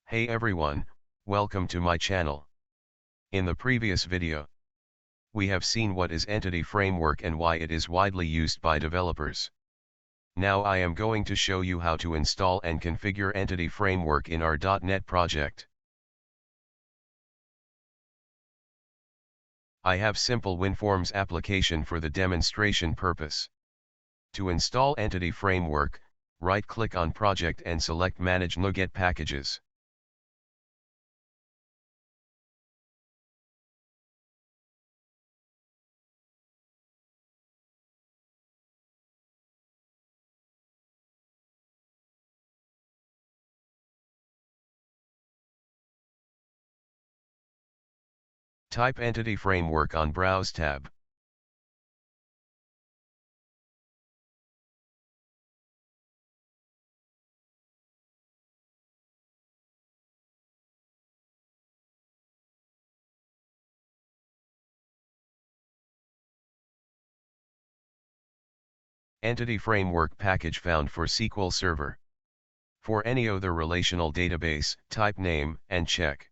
Hey everyone, welcome to my channel. In the previous video, we have seen what is Entity Framework and why it is widely used by developers. Now I am going to show you how to install and configure Entity Framework in our .NET project. I have simple WinForms application for the demonstration purpose. To install Entity Framework, right-click on Project and select Manage NuGet Packages. Type Entity Framework on Browse tab. Entity Framework package found for SQL Server. For any other relational database, type name and check.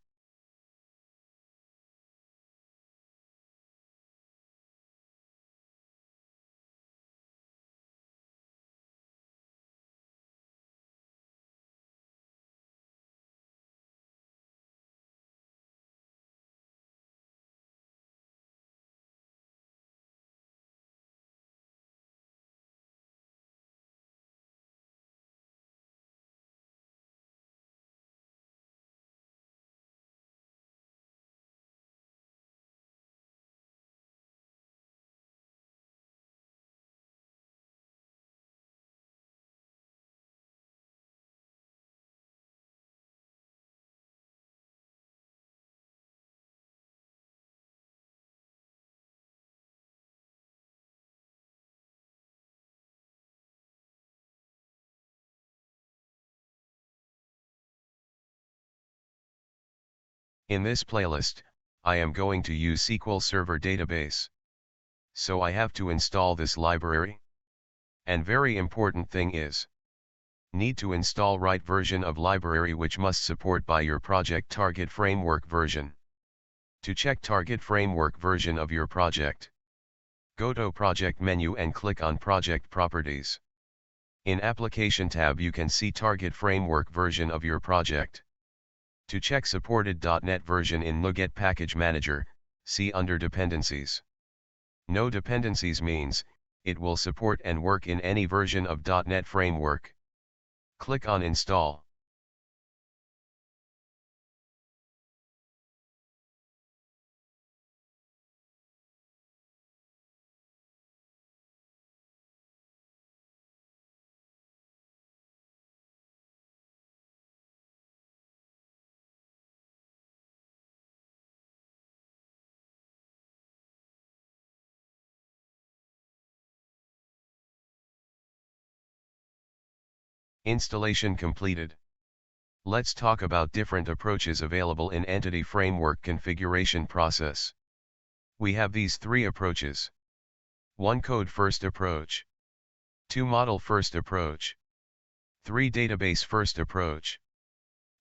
In this playlist, I am going to use SQL Server database. So I have to install this library. And very important thing is, need to install right version of library which must support by your project target framework version. To check target framework version of your project, go to project menu and click on project properties. In application tab you can see target framework version of your project. To check supported .NET version in NuGet Package Manager, see under Dependencies. No dependencies means, it will support and work in any version of .NET Framework. Click on Install. Installation completed. Let's talk about different approaches available in Entity Framework configuration process. We have these three approaches. 1 code first approach. 2 model first approach. 3 database first approach.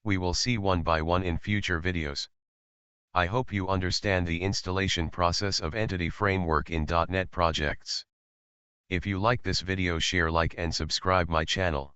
We will see one by one in future videos. I hope you understand the installation process of Entity Framework in .NET projects. If you like this video, share, like and subscribe my channel.